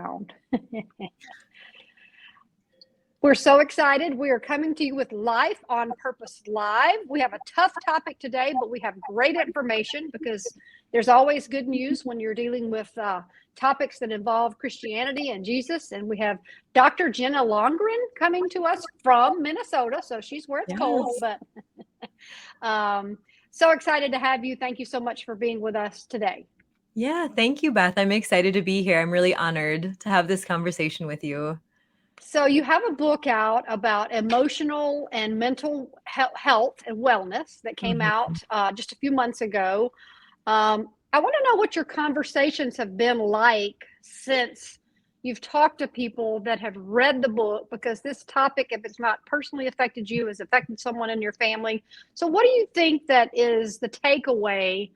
sound. We're so excited. We are coming to you with Life on Purpose Live. We have a tough topic today, but we have great information because there's always good news when you're dealing with topics that involve Christianity and Jesus. And we have Dr. Jenna Londgren coming to us from Minnesota. So she's where it's cold, but so excited to have you. Thank you so much for being with us today. Yeah, thank you, Beth. I'm excited to be here. I'm really honored to have this conversation with you. So you have a book out about emotional and mental health and wellness that came out just a few months ago. I want to know what your conversations have been like since you've talked to people that have read the book, because this topic, if it's not personally affected you, has affected someone in your family. So what do you think that is the takeaway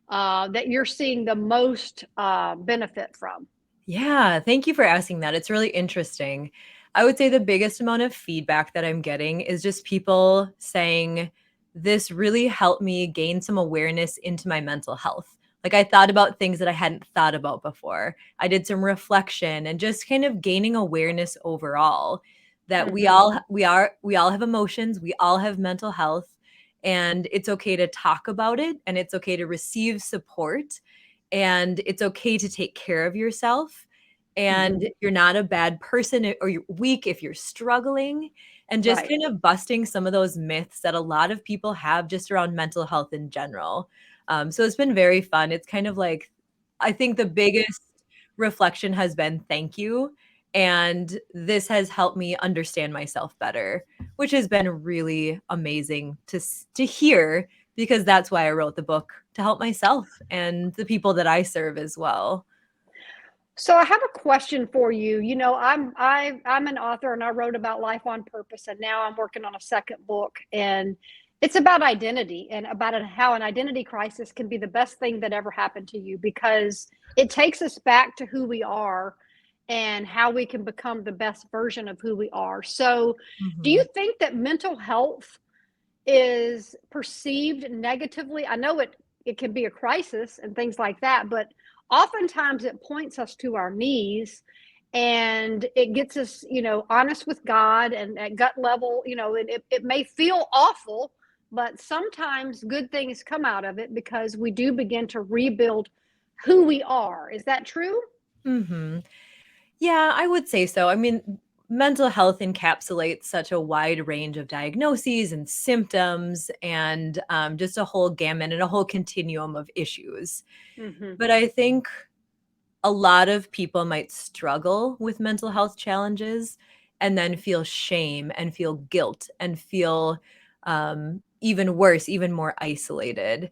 that you're seeing the most benefit from? Yeah, thank you for asking that. It's really interesting. I would say the biggest amount of feedback that I'm getting is just people saying, this really helped me gain some awareness into my mental health. Like I thought about things that I hadn't thought about before. I did some reflection and just kind of gaining awareness overall that we all have emotions, we all have mental health, and it's okay to talk about it and it's okay to receive support and it's okay to take care of yourself. And you're not a bad person or you're weak if you're struggling, and just kind of busting some of those myths that a lot of people have just around mental health in general. So it's been very fun. It's kind of like, I think the biggest reflection has been thank you. And this has helped me understand myself better, which has been really amazing to hear, because that's why I wrote the book, to help myself and the people that I serve as well. So I have a question for you. You know, I'm an author and I wrote about life on purpose, and now I'm working on a second book, and it's about identity and about how an identity crisis can be the best thing that ever happened to you, because it takes us back to who we are and how we can become the best version of who we are. So do you think that mental health is perceived negatively? I know it can be a crisis and things like that, but oftentimes it points us to our knees, and it gets us, honest with God, and at gut level, it may feel awful, but sometimes good things come out of it because we do begin to rebuild who we are. Is that true? hmm Yeah, I would say so. I mean, mental health encapsulates such a wide range of diagnoses and symptoms, and just a whole gamut and a whole continuum of issues. Mm-hmm. But I think a lot of people might struggle with mental health challenges and then feel shame and feel guilt and feel even worse, even more isolated. Yeah.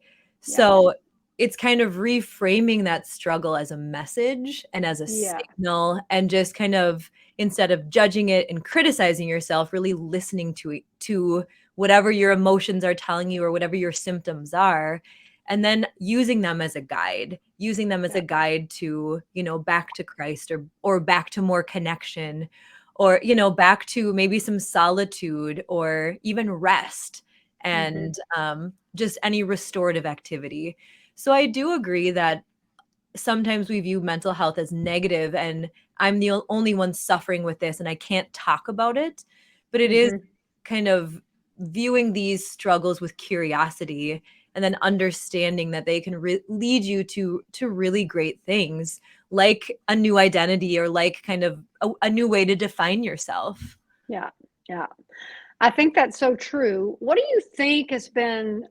So it's kind of reframing that struggle as a message and as a Yeah. signal, and just kind of, instead of judging it and criticizing yourself, really listening to it, to whatever your emotions are telling you or whatever your symptoms are, and then using them as a guide, Yeah. to, back to Christ, or back to more connection, or, back to maybe some solitude or even rest, Mm-hmm. and just any restorative activity. So I do agree that sometimes we view mental health as negative, and I'm the only one suffering with this and I can't talk about it. But it is Mm-hmm. kind of viewing these struggles with curiosity, and then understanding that they can lead you to really great things, like a new identity, or like kind of a new way to define yourself. Yeah. Yeah. I think that's so true. What do you think has been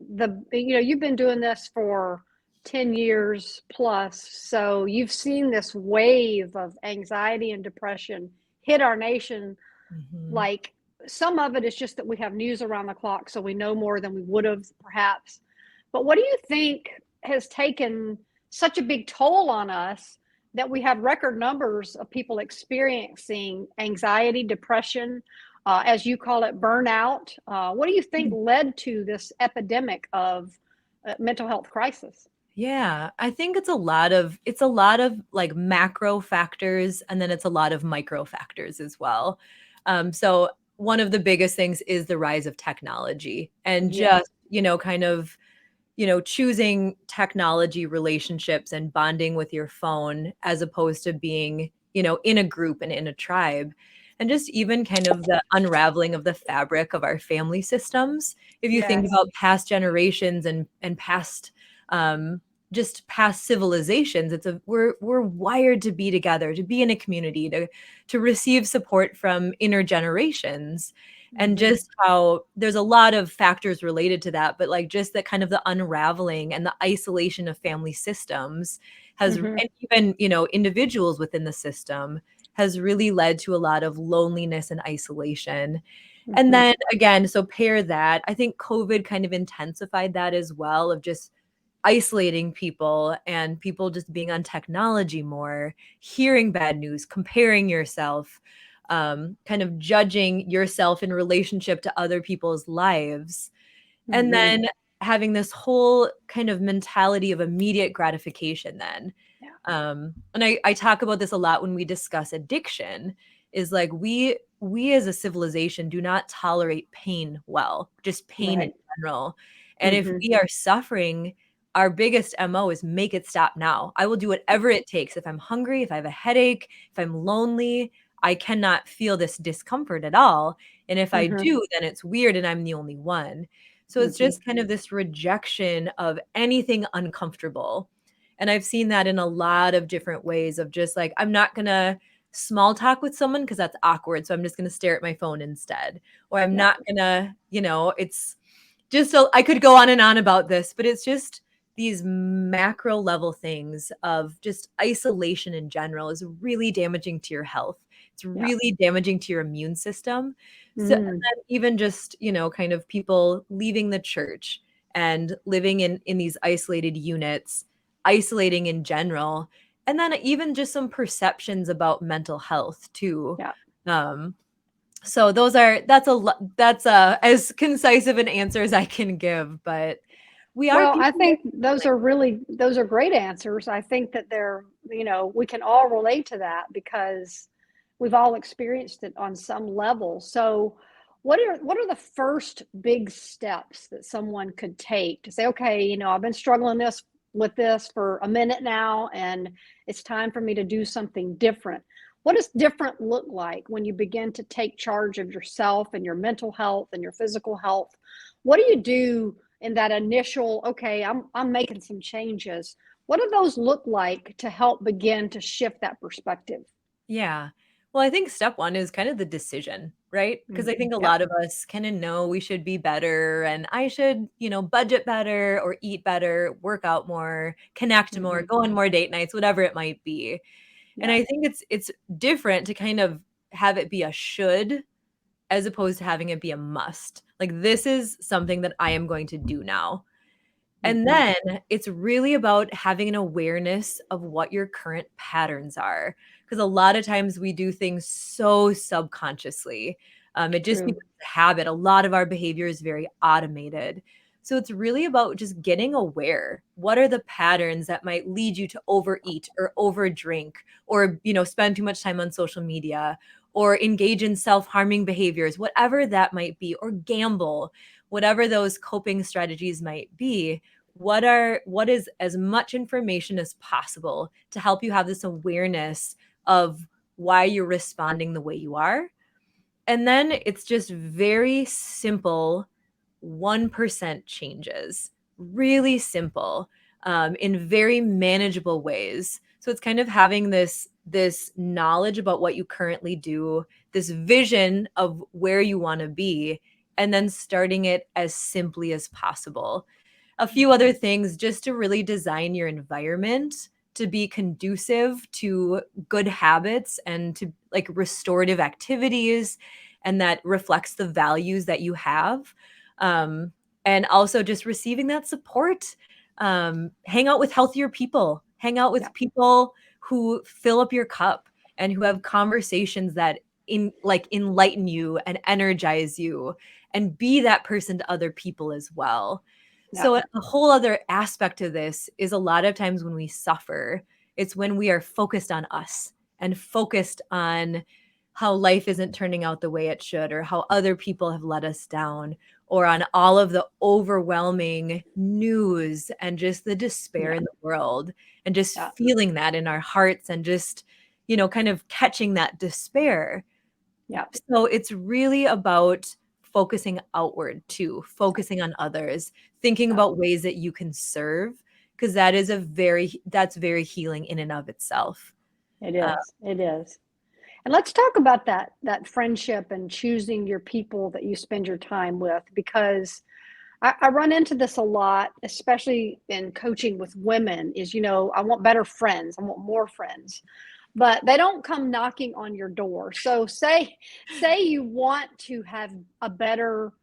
you've been doing this for 10 years plus, so you've seen this wave of anxiety and depression hit our nation. Mhm. Like, some of it is just that we have news around the clock, so we know more than we would have perhaps. But what do you think has taken such a big toll on us that we have record numbers of people experiencing anxiety, depression, as you call it, burnout? What do you think led to this epidemic of mental health crisis? Yeah, I think it's a lot of like macro factors, and then it's a lot of micro factors as well. So one of the biggest things is the rise of technology, and Yeah. just, kind of, choosing technology relationships and bonding with your phone as opposed to being, in a group and in a tribe. And just even kind of the unraveling of the fabric of our family systems. If you think Yes. about past generations and past just past civilizations, we're wired to be together, to be in a community, to receive support from intergenerations. And Hmm. just how there's a lot of factors related to that, but like just that kind of the unraveling and the isolation of family systems has, Hmm. and even individuals within the system, has really led to a lot of loneliness and isolation. And Hmm. then again, so pair that, I think COVID kind of intensified that as well, of just isolating people and people just being on technology more, hearing bad news, comparing yourself, kind of judging yourself in relationship to other people's lives. And Hmm. then having this whole kind of mentality of immediate gratification then. Yeah. And I talk about this a lot when we discuss addiction, is like we as a civilization do not tolerate pain well, just pain in Right. general. And if Hmm. we are suffering, our biggest MO is make it stop now. I will do whatever it takes. If I'm hungry, if I have a headache, if I'm lonely, I cannot feel this discomfort at all. And if I Hmm. do, then it's weird and I'm the only one. So it's Hmm. just kind of this rejection of anything uncomfortable. And I've seen that in a lot of different ways, of just like, I'm not going to small talk with someone because that's awkward. So I'm just going to stare at my phone instead. Or I'm Yeah. not going to, it's just, so I could go on and on about this, but it's just these macro level things of just isolation in general is really damaging to your health. It's Yeah. really damaging to your immune system. So, and Mm. then even just, kind of people leaving the church and living in these isolated units, isolating in general, and then even just some perceptions about mental health too. Yeah. Um, so that's as concise of an answer as I can give, but we are Well, I people that think are those are great answers. I think that we can all relate to that because we've all experienced it on some level. So, what are the first big steps that someone could take to say, okay, I've been struggling this for a minute now, and it's time for me to do something different. What does different look like when you begin to take charge of yourself and your mental health and your physical health? What do you do in that initial, okay, I'm making some changes? What do those look like to help begin to shift that perspective? Yeah. Well, I think step 1 is kind of the decision, right? Because I think a Yep. lot of us kind of know we should be better and I should, budget better or eat better, work out more, connect more, Hmm. go on more date nights, whatever it might be. And Yeah. I think it's different to kind of have it be a should as opposed to having it be a must. Like, this is something that I am going to do now. And Hmm. then it's really about having an awareness of what your current patterns are. Because a lot of times we do things so subconsciously. It just True. becomes a habit. A lot of our behavior is very automated. So it's really about just getting aware. What are the patterns that might lead you to overeat or overdrink or, spend too much time on social media or engage in self-harming behaviors, whatever that might be, or gamble, whatever those coping strategies might be. What is as much information as possible to help you have this awareness of why you're responding the way you are. And then it's just very simple 1% changes, really simple, in very manageable ways. So it's kind of having this knowledge about what you currently do, this vision of where you want to be, and then starting it as simply as possible. A few other things just to really design your environment to be conducive to good habits and to like restorative activities, and that reflects the values that you have. um, and also just receiving that support. Hang out with healthier people, hang out Yeah. with people who fill up your cup and who have conversations that enlighten you and energize you, and be that person to other people as well. Yeah. So a whole other aspect of this is a lot of times when we suffer, it's when we are focused on us and focused on how life isn't turning out the way it should, or how other people have let us down, or on all of the overwhelming news and just the despair Yeah. in the world, and just Yeah. feeling that in our hearts and just kind of catching that despair. Yeah. So it's really about focusing outward too, focusing on others, thinking Yeah. about ways that you can serve, because that's very healing in and of itself. It Uh, is. It is. And let's talk about that friendship and choosing your people that you spend your time with, because I run into this a lot, especially in coaching with women, is, I want better friends. I want more friends, but they don't come knocking on your door. So say you want to have a better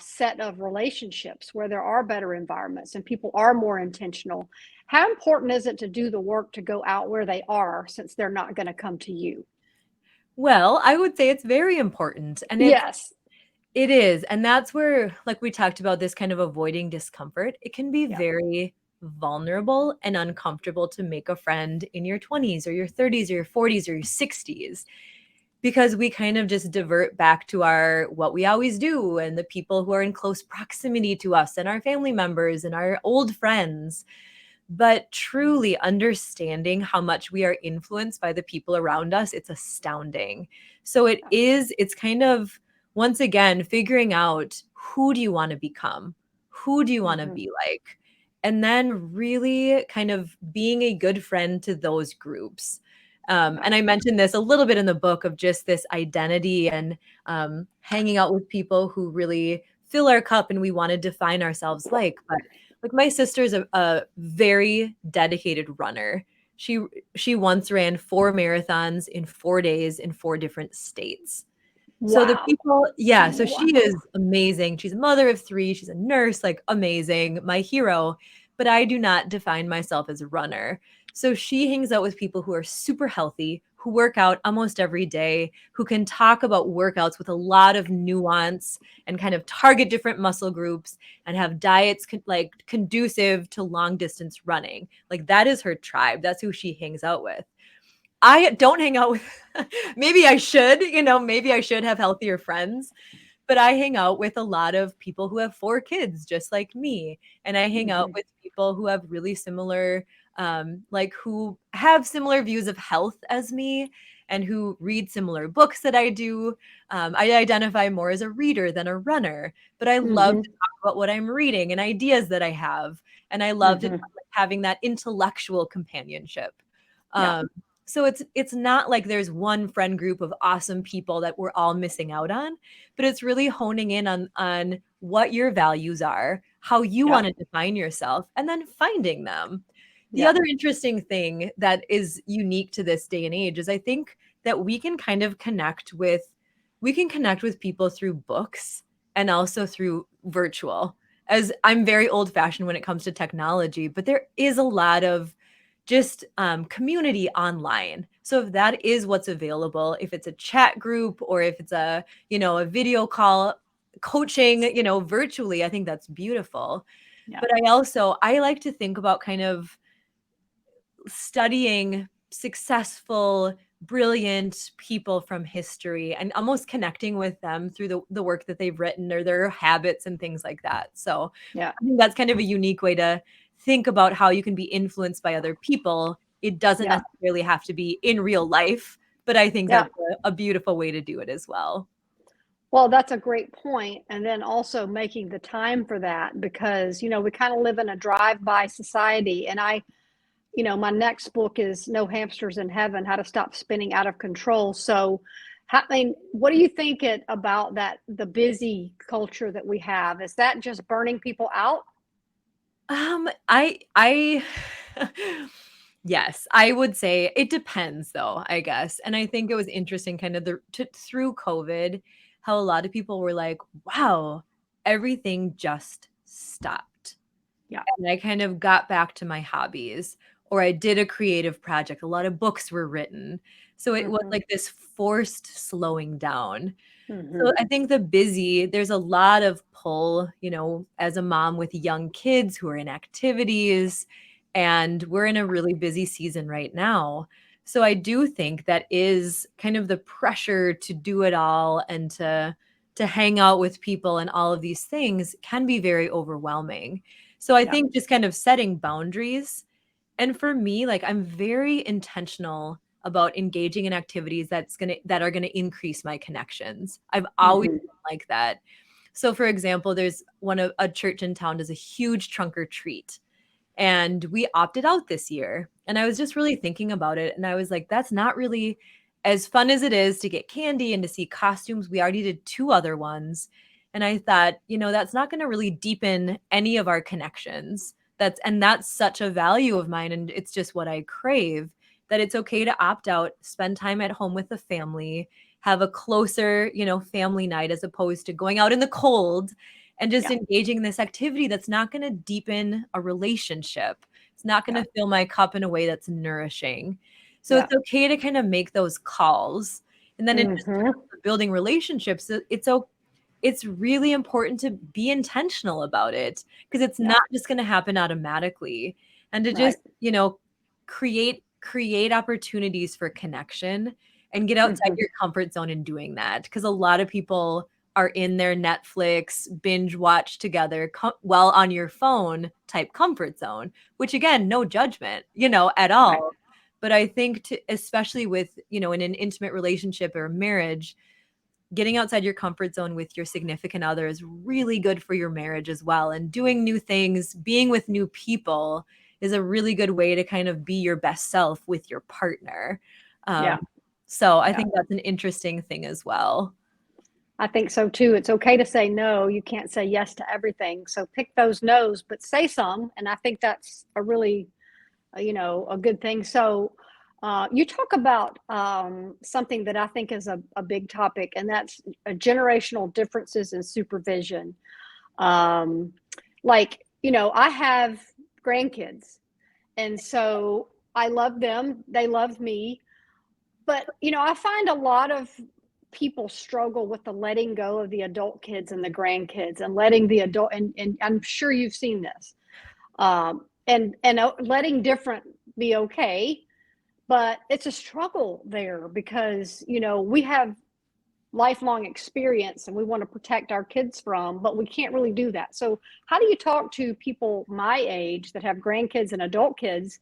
set of relationships where there are better environments and people are more intentional. How important is it to do the work to go out where they are, since they're not going to come to you? well, I would say it's very important, and Yes. it is, and that's where, like we talked about, this kind of avoiding discomfort. It can be Yeah. very vulnerable and uncomfortable to make a friend in your 20s or your 30s or your 40s or your 60s, because we kind of just divert back to our what we always do and the people who are in close proximity to us and our family members and our old friends. But truly understanding how much we are influenced by the people around us, it's astounding. So it's kind of, once again, figuring out, who do you want to become? Who do you want to Hmm. be like? And then really kind of being a good friend to those groups. Yeah. And I mentioned this a little bit in the book, of just this identity and hanging out with people who really fill our cup and we want to define ourselves like my sister's a very dedicated runner. She she once ran 4 marathons in 4 days in 4 different states. So the Wow. people, yeah, so she Wow. is amazing. She's a mother of 3, she's a nurse, like amazing, my hero, but I do not define myself as a runner. So she hangs out with people who are super healthy, who work out almost every day, who can talk about workouts with a lot of nuance and kind of target different muscle groups and have diets like conducive to long distance running. Like that is her tribe. That's who she hangs out with. I don't hang out with maybe I should, maybe I should have healthier friends, but I hang out with a lot of people who have 4 kids just like me, and I hang out Hmm. with people who have really similar like who have similar views of health as me and who read similar books that I do. I identify more as a reader than a runner, but I love Hmm. to talk about what I'm reading and ideas that I have, and I love to Hmm. having that intellectual companionship. Yeah. Um, so it's not like there's one friend group of awesome people that we're all missing out on, but it's really honing in on what your values are, how you Yeah. want to define yourself, and then finding them. The Yeah. other interesting thing that is unique to this day and age is I think that we can connect with people through books and also through virtual. As I'm very old fashioned when it comes to technology, but there is a lot of just community online. So if that is what's available, if it's a chat group or if it's a video call coaching, virtually, I think that's beautiful. Yeah. But I like to think about kind of studying successful, brilliant people from history and almost connecting with them through the work that they've written or their habits and things like that. So Yeah. I think that's kind of a unique way to think about how you can be influenced by other people. It doesn't Yeah. necessarily have to be in real life, but I think Yeah. that's a beautiful way to do it as well. Well, that's a great point. And then also making the time for that, because, we kind of live in a drive-by society. And my next book is No Hamsters in Heaven, How to Stop Spinning Out of Control. So, what do you think about that, the busy culture that we have? Is that just burning people out? I yes, I would say it depends though, I guess. And I think it was interesting kind of through COVID how a lot of people were like, "Wow, everything just stopped." Yeah. And I kind of got back to my hobbies, or I did a creative project. A lot of books were written. So it was Hmm. like this forced slowing down. Hmm. So I think there's a lot of pull, as a mom with young kids who are in activities, and we're in a really busy season right now. So I do think that is kind of the pressure to do it all and to hang out with people and all of these things can be very overwhelming. So I Yeah. think just kind of setting boundaries, and for me, like I'm very intentional about engaging in activities that are gonna increase my connections. I've always been like that. So for example, there's a church in town does a huge trunk or treat. And we opted out this year. And I was just really thinking about it. And I was like, that's not really as fun as it is to get candy and to see costumes. We already did 2 other ones. And I thought, that's not going to really deepen any of our connections. That's such a value of mine. And it's just what I crave, that it's okay to opt out, spend time at home with the family, have a closer, family night as opposed to going out in the cold and just engaging in this activity that's not going to deepen a relationship. It's not going to fill my cup in a way that's nourishing. So it's okay to kind of make those calls. And then in just terms of building relationships, it's really important to be intentional about it, because it's not just going to happen automatically. And to just, create opportunities for connection and get outside your comfort zone in doing that. Because a lot of people are in their Netflix binge watch together while on your phone type comfort zone, which again, no judgment, at all. Right. But I think especially with, in an intimate relationship or marriage, getting outside your comfort zone with your significant other is really good for your marriage as well. And doing new things, being with new people is a really good way to kind of be your best self with your partner. So I think that's an interesting thing as well. I think so too. It's okay to say no. You can't say yes to everything. So pick those no's, but say some. And I think that's a really, a good thing. So you talk about something that I think is a big topic, and that's generational differences in supervision. I have grandkids, and so I love them. They love me. But, I find a lot of people struggle with the letting go of the adult kids and the grandkids, and letting the adult, and I'm sure you've seen this, and letting different be okay, but it's a struggle there because, we have lifelong experience and we want to protect our kids from, but we can't really do that. So how do you talk to people my age that have grandkids and adult kids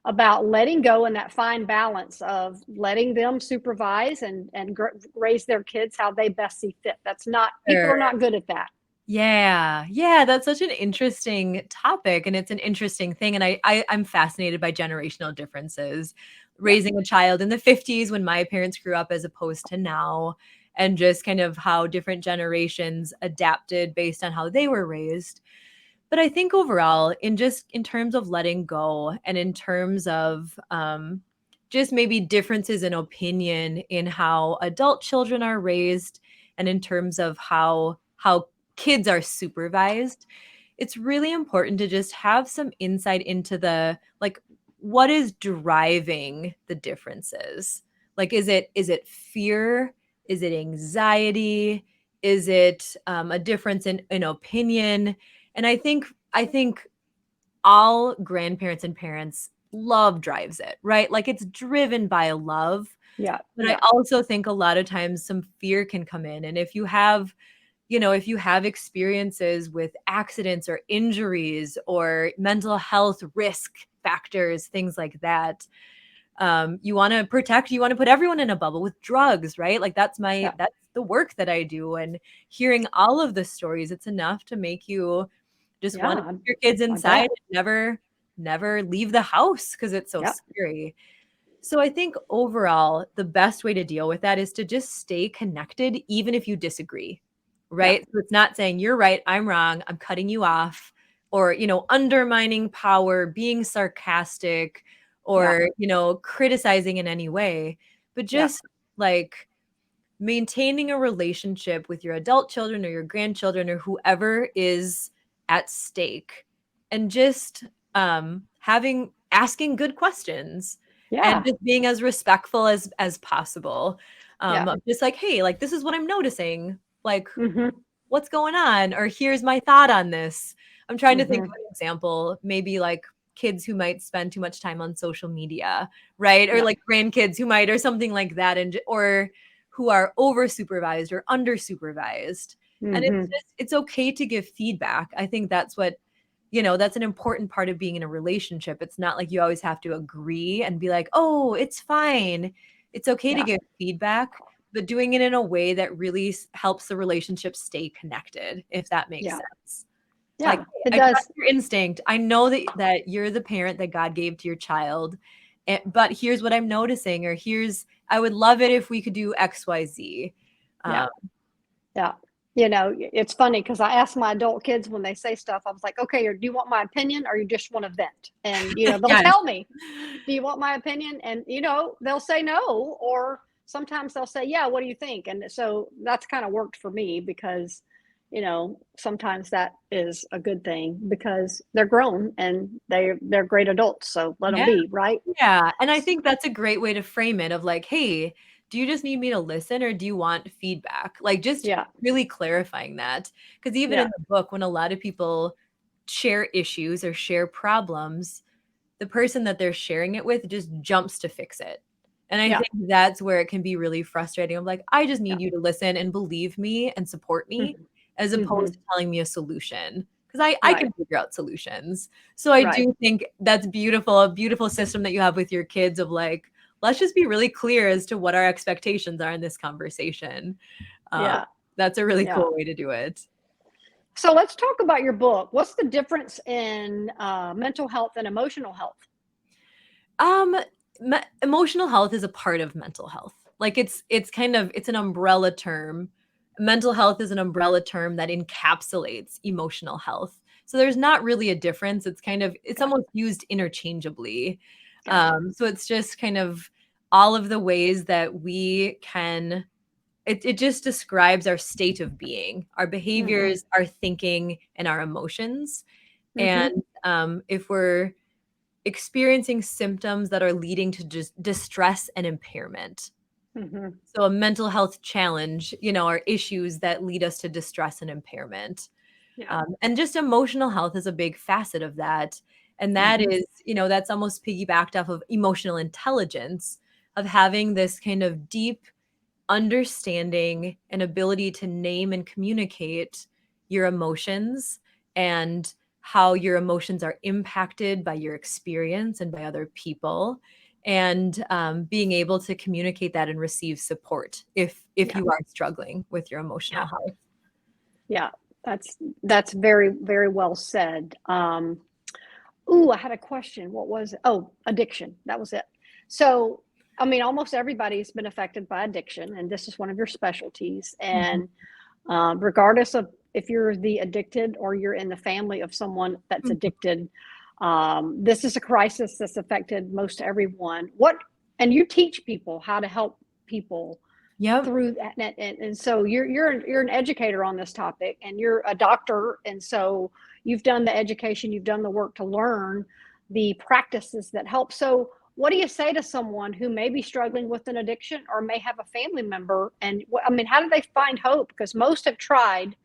about letting go and that fine balance of letting them supervise and raise their kids how they best see fit? That's not, people are not good at that. Yeah, that's such an interesting topic, and it's an interesting thing. And I'm fascinated by generational differences. Raising a child in the 50s when my parents grew up as opposed to now, and just kind of how different generations adapted based on how they were raised. But I think overall, in terms of letting go, and in terms of just maybe differences in opinion in how adult children are raised, and in terms of how kids are supervised, it's really important to just have some insight into what is driving the differences. Like, is it fear? Is it anxiety? Is it a difference in opinion? And I think all grandparents and parents, love drives it, right? Like, it's driven by love. But I also think a lot of times some fear can come in. And if you have experiences with accidents or injuries or mental health risk factors, things like that, you want to put everyone in a bubble. With drugs, right? Like, that's the work that I do. And hearing all of the stories, it's enough to make you just want to put your kids inside and never leave the house because it's so scary. So I think overall, the best way to deal with that is to just stay connected, even if you disagree, right? So it's not saying you're right, I'm wrong, I'm cutting you off, or, undermining power, being sarcastic, or, criticizing in any way, but just like maintaining a relationship with your adult children or your grandchildren or whoever is at stake, and just asking good questions, and just being as respectful as possible. Just like, hey, like, this is what I'm noticing. Like, what's going on? Or here's my thought on this. I'm trying to think of an example, maybe like kids who might spend too much time on social media, right? Or like grandkids who might, or something like that, or who are over supervised or under supervised. And it's okay to give feedback. I think that's what that's an important part of being in a relationship. It's not like you always have to agree and be like, oh, it's fine. It's okay to Yeah. give feedback, but doing it in a way that really helps the relationship stay connected, if that makes Yeah. sense. Like, Yeah. It I trust does. your instinct. I know that you're the parent that God gave to your child, but here's what I'm noticing, or I would love it if we could do X, Y, Z. Yeah. Yeah. It's funny because I ask my adult kids when they say stuff, I was like, okay, or do you want my opinion or you just want to vent? And, they'll Yes. tell me, do you want my opinion? And, they'll say no, or sometimes they'll say, yeah, what do you think? And so that's kind of worked for me because, sometimes that is a good thing because they're grown and they're great adults. So let them Yeah. be, right? Yeah. And I think that's a great way to frame it of like, hey, do you just need me to listen or do you want feedback? Like just Yeah. really clarifying that. Because even Yeah. in the book, when a lot of people share issues or share problems, the person that they're sharing it with just jumps to fix it. And I Yeah. think that's where it can be really frustrating. I'm like, I just Yeah. need you to listen and believe me and support me as Mm-hmm. opposed to telling me a solution. Because I Right. can figure out solutions. So I Right. do think that's beautiful, a beautiful system that you have with your kids of like, let's just be really clear as to what our expectations are in this conversation. Um, Yeah. that's a really Yeah. cool way to do it. So let's talk about your book. What's the difference in mental health and emotional health? Um, Emotional health is a part of mental health. Like it's an umbrella term. Mental health is an umbrella term that encapsulates emotional health. So there's not really a difference. It's Okay. almost used interchangeably. Okay. So it's just kind of all of the ways that we can. It just describes our state of being, our Mm-hmm. behaviors, our thinking, and our emotions. Mm-hmm. And if we're experiencing symptoms that are leading to just distress and impairment. Mm-hmm. So a mental health challenge, are issues that lead us to distress and impairment. Yeah. And just emotional health is a big facet of that. And that Mm-hmm. is, that's almost piggybacked off of emotional intelligence, of having this kind of deep understanding and ability to name and communicate your emotions and how your emotions are impacted by your experience and by other people, and being able to communicate that and receive support if Yeah. you are struggling with your emotional Yeah. health. Yeah. That's very, very well said. Ooh, I had a question. What was it? Oh, addiction. That was it. So, I mean, almost everybody's been affected by addiction, and this is one of your specialties. Mhm. And regardless of if you're the addicted or you're in the family of someone that's Mhm. addicted, this is a crisis that's affected most everyone. And you teach people how to help people Yep. through that, and so you're an educator on this topic, and you're a doctor, and so you've done the education, you've done the work to learn the practices that help. So what do you say to someone who may be struggling with an addiction or may have a family member, and I mean, how do they find hope, because most have tried,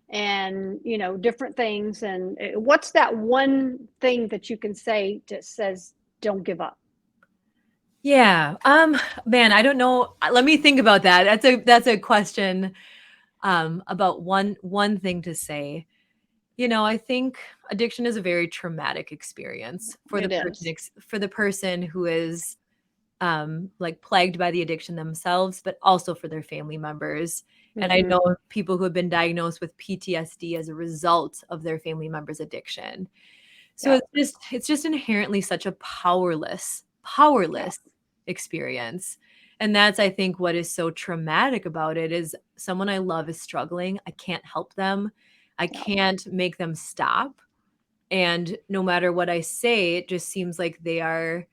and different things, and what's that one thing that you can say that says don't give up? Yeah. Man, I don't know. Let me think about that. That's a question about one thing to say. I think addiction is a very traumatic experience for the It person is. for the person who is like plagued by the addiction themselves, but also for their family members. And I Mm-hmm. know of people who have been diagnosed with PTSD as a result of their family member's addiction. So Yeah. it's just inherently such a Yeah. powerless experience. And that's, I think, what is so traumatic about it is someone I love is struggling. I can't help them. I Yeah. can't make them stop. And no matter what I say, it just seems like they're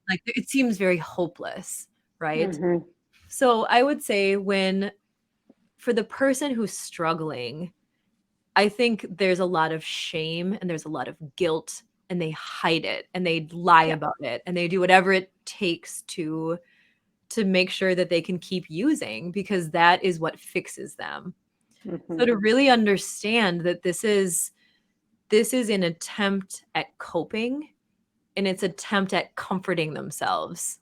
like it seems very hopeless, right? Mm-hmm. So I would say for the person who's struggling, I think there's a lot of shame and there's a lot of guilt, and they hide it and they lie Yeah. about it and they do whatever it takes to make sure that they can keep using, because that is what fixes them. Mm-hmm. So to really understand that this is an attempt at coping, and it's attempt at comforting themselves.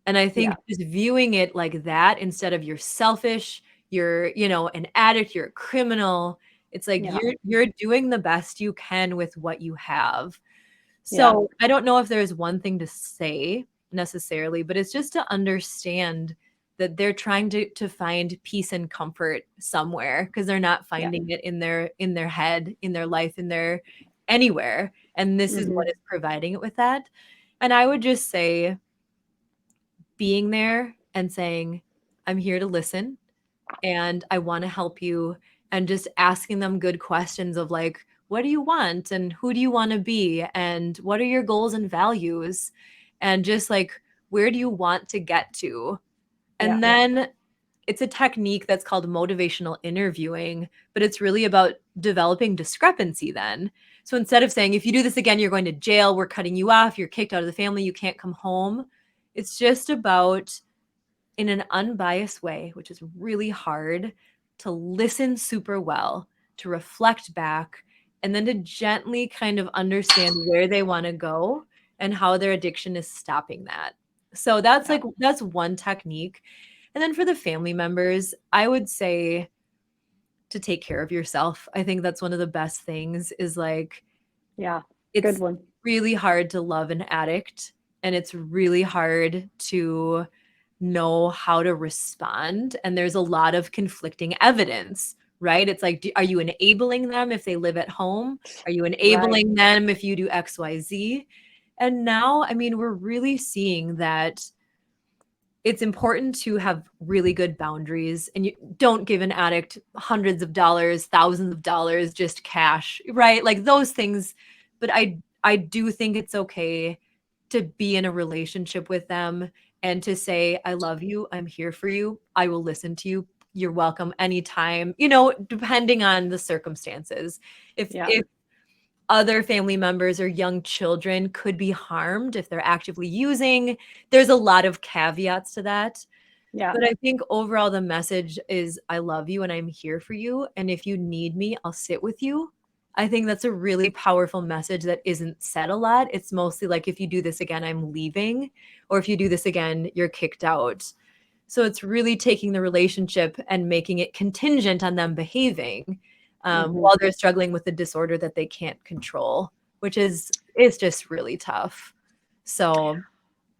And I think Yeah. just viewing it like that instead of you're selfish, you're, an addict, you're a criminal, It's like Yeah. you're doing the best you can with what you have. Yeah. So I don't know if there's one thing to say necessarily, but it's just to understand that they're trying to find peace and comfort somewhere because they're not Yeah. finding it in their head, in their life, in their anywhere. And this is what Hmm. is providing it with that. And I would just say being there and saying, I'm here to listen and I want to help you, and just asking them good questions of like, what do you want and who do you want to be and what are your goals and values, and just like, where do you want to get to? Yeah. And then it's a technique that's called motivational interviewing, but it's really about developing discrepancy then. So instead of saying, if you do this again, you're going to jail, we're cutting you off, you're kicked out of the family, you can't come home. It's just about, in an unbiased way, which is really hard, to listen super well, to reflect back, and then to gently kind of understand where they want to go and how their addiction is stopping that. So that's Yeah. like, that's one technique. And then for the family members, I would say to take care of yourself. I think that's one of the best things is like, Yeah. Good it's one. really hard to love an addict and it's really hard to know how to respond, and there's a lot of conflicting evidence, right? It's like, are you enabling them if they live at home? Are you Right. enabling them if you do XYZ? And now, I mean, we're really seeing that it's important to have really good boundaries, and you don't give an addict hundreds of dollars, thousands of dollars, just cash, right? Like those things. But I do think it's okay to be in a relationship with them and to say, I love you, I'm here for you, I will listen to you, you're welcome anytime, depending on the circumstances. Yeah. If other family members or young children could be harmed if they're actively using, there's a lot of caveats to that. Yeah. But I think overall the message is, I love you and I'm here for you. And if you need me, I'll sit with you. I think that's a really powerful message that isn't said a lot. It's mostly like, if you do this again, I'm leaving. Or if you do this again, you're kicked out. So it's really taking the relationship and making it contingent on them behaving, Hmm. while they're struggling with a disorder that they can't control, which is just really tough. So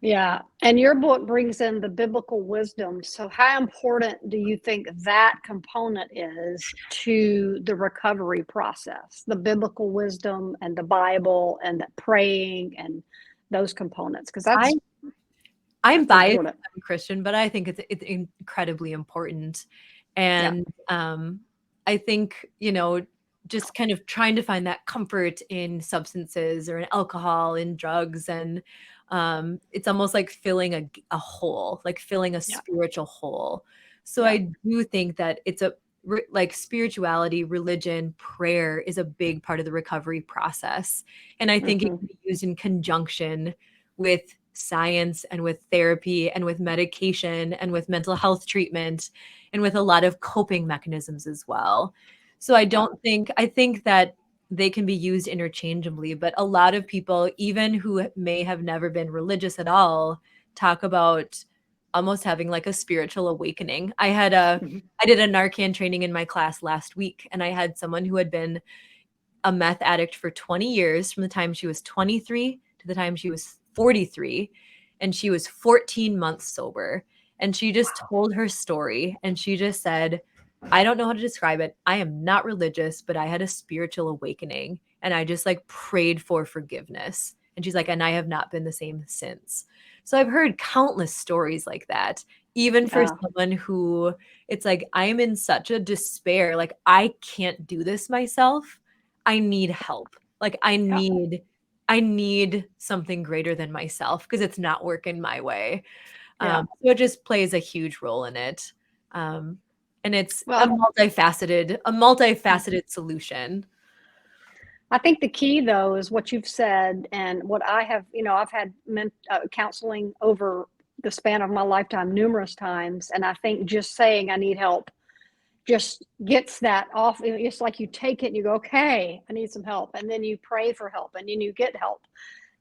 Yeah. And your book brings in the biblical wisdom. So, how important do you think that component is to the recovery process? The biblical wisdom and the Bible and the praying and those components? Because I I'm that's biased, important. I'm Christian, but I think it's incredibly important. Yeah. And I think, just kind of trying to find that comfort in substances or in alcohol, in drugs, and it's almost like filling a hole, like filling a Yeah. spiritual hole. So Yeah. I do think that it's like spirituality, religion, prayer is a big part of the recovery process. And I think it Hmm. can be used in conjunction with science and with therapy and with medication and with mental health treatment and with a lot of coping mechanisms as well. So Yeah. I think that they can be used interchangeably, but a lot of people, even who may have never been religious at all, talk about almost having like a spiritual awakening. Hmm. I did a Narcan training in my class last week, and I had someone who had been a meth addict for 20 years, from the time she was 23 to the time she was 43. And she was 14 months sober. And she just Wow. told her story. And she just said, I don't know how to describe it. I am not religious, but I had a spiritual awakening. And I just like prayed for forgiveness. And she's like, and I have not been the same since. So I've heard countless stories like that, even for Yeah. someone who, it's like, I am in such a despair. Like, I can't do this myself. I need help. Like Yeah. I need something greater than myself because it's not working my way. Yeah. So it just plays a huge role in it. Um, and it's Well, a multifaceted solution. I think the key, though, is what you've said and what I have. I've had counseling over the span of my lifetime numerous times, and I think just saying I need help just gets that off. It's like you take it and you go, okay, I need some help, and then you pray for help, and then you get help.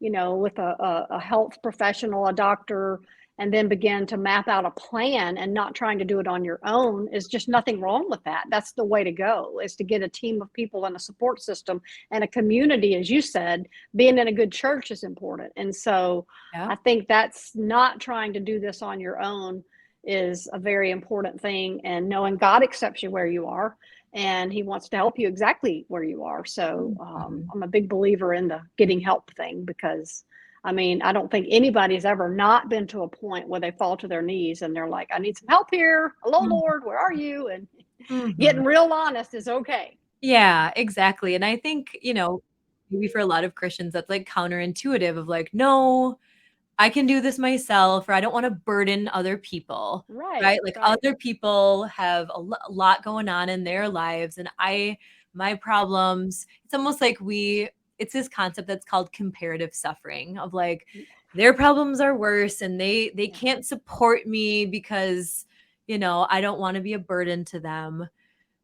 With a health professional, a doctor, and then begin to map out a plan and not trying to do it on your own, is just nothing wrong with that. That's the way to go, is to get a team of people and a support system and a community. As you said, being in a good church is important. And so Yeah. I think that's not trying to do this on your own is a very important thing, and knowing God accepts you where you are and he wants to help you exactly where you are. So Mhm. I'm a big believer in the getting help thing, because I mean, I don't think anybody's ever not been to a point where they fall to their knees and they're like, I need some help here. Hello, Mhm. Lord, where are you? And Mhm. getting real honest is okay. Yeah, exactly. And I think, maybe for a lot of Christians, that's like counterintuitive of like, no, I can do this myself, or I don't want to burden other people, Right, right? Like right. other people have a lot going on in their lives, and my problems, it's almost like it's this concept that's called comparative suffering of like their problems are worse and they Yeah. can't support me because, I don't want to be a burden to them.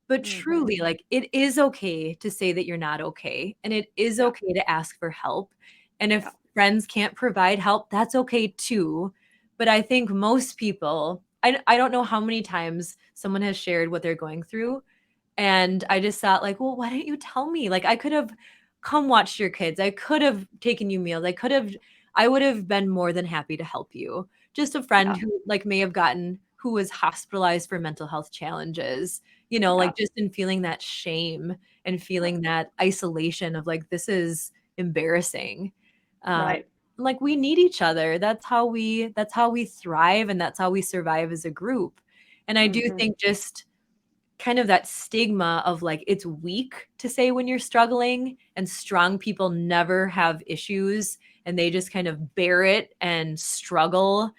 But Mm-hmm. truly, like, it is okay to say that you're not okay, and it is Yeah. okay to ask for help. And Yeah. if friends can't provide help, that's okay too. But I think most people, I don't know how many times someone has shared what they're going through, and I just thought like, "Well, why didn't you tell me? Like, I could have come watched your kids. I could have taken you meals. I would have been more than happy to help you." Just a friend Yeah. who like may have who was hospitalized for mental health challenges, Yeah. like just in feeling that shame and Yeah. feeling that isolation of like, this is embarrassing. Um, Right. like we need each other. That's how we thrive, and that's how we survive as a group. And I do Mm-hmm. think just kind of that stigma of like it's weak to say when you're struggling, and strong people never have issues and they just kind of bear it and struggle.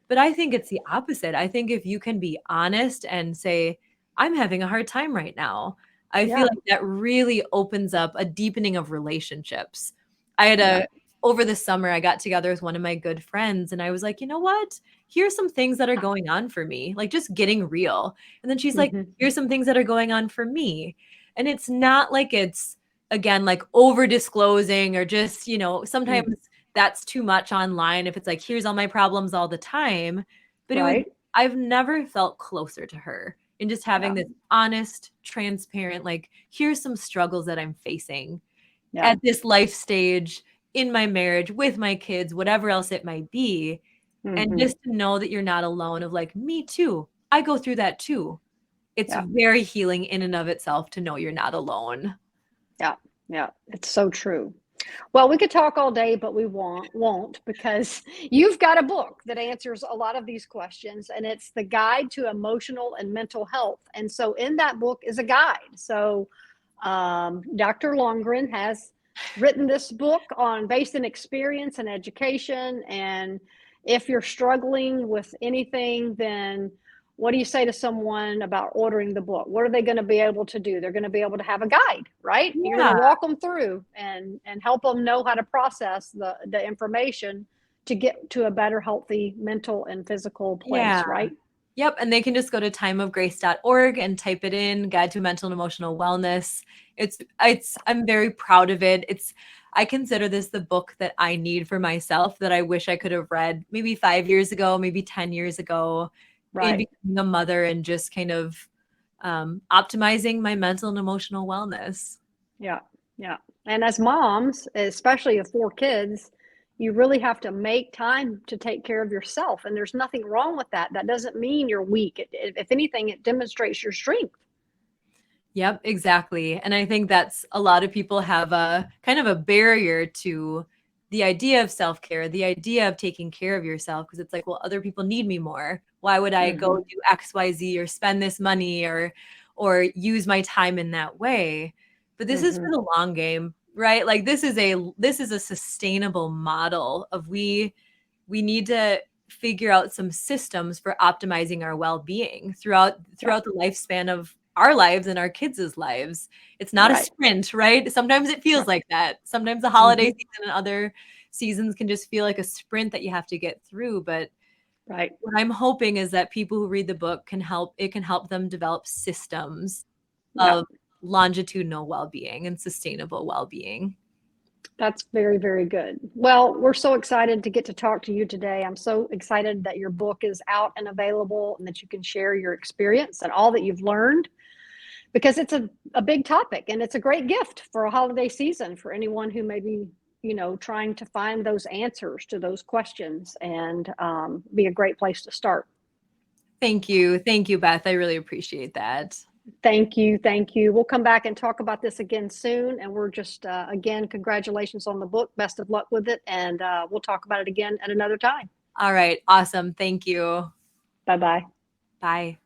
But I think it's the opposite. I think if you can be honest and say, I'm having a hard time right now, I feel Yeah. like that really opens up a deepening of relationships. I had Yeah. over the summer, I got together with one of my good friends and I was like, you know what? Here's some things that are going on for me, like just getting real. And then she's like, Mm-hmm. here's some things that are going on for me. And it's not like it's, again, like over disclosing or just, Mm. sometimes that's too much online if it's like, here's all my problems all the time. But Right. I've never felt closer to her in just having Yeah. this honest, transparent, like, here's some struggles that I'm facing Yeah. at this life stage in my marriage with my kids, whatever else it might be. And Mm-hmm. just to know that you're not alone, of like, me too. I go through that too. It's Yeah. very healing in and of itself to know you're not alone. Yeah. Yeah. It's so true. Well, we could talk all day, but we won't, because you've got a book that answers a lot of these questions, and it's the Guide to Emotional and Mental Health. And so in that book is a guide. So Dr. Londgren has written this book on based in experience and education. And if you're struggling with anything, then what do you say to someone about ordering the book? What are they going to be able to do? They're going to be able to have a guide, right? You're going Yeah. to walk them through and help them know how to process the information to get to a better, healthy mental and physical Yeah. place, right? Yep, and they can just go to timeofgrace.org and type it in, Guide to Mental and Emotional Wellness. I'm very proud of it. I consider this the book that I need for myself, that I wish I could have read maybe 5 years ago, maybe 10 years ago, in Right. becoming a mother and just kind of optimizing my mental and emotional wellness. Yeah, yeah. And as moms, especially of four kids, you really have to make time to take care of yourself. And there's nothing wrong with that. That doesn't mean you're weak. If anything, it demonstrates your strength. Yep, exactly. And I think that's a lot of people have a kind of a barrier to the idea of self-care, the idea of taking care of yourself, because it's like, well, other people need me more. Why would I go Hmm. do XYZ or spend this money or use my time in that way? But this is Hmm. for the long game, right? Like this is a sustainable model of we need to figure out some systems for optimizing our well-being throughout Yeah, the lifespan of our lives and our kids' lives. It's not a right. sprint, right? Sometimes it feels Right. like that. Sometimes the holiday Hmm. season and other seasons can just feel like a sprint that you have to get through. But Right. what I'm hoping is that people who read the book can help them develop systems Yeah. of longitudinal well-being and sustainable well-being. That's very, very good. Well, we're so excited to get to talk to you today. I'm so excited that your book is out and available and that you can share your experience and all that you've learned, because it's a big topic and it's a great gift for a holiday season for anyone who may be, trying to find those answers to those questions, and be a great place to start. Thank you. Thank you, Beth. I really appreciate that. Thank you. Thank you. We'll come back and talk about this again soon. And we're just, again, congratulations on the book. Best of luck with it. And we'll talk about it again at another time. All right. Awesome. Thank you. Bye bye. Bye.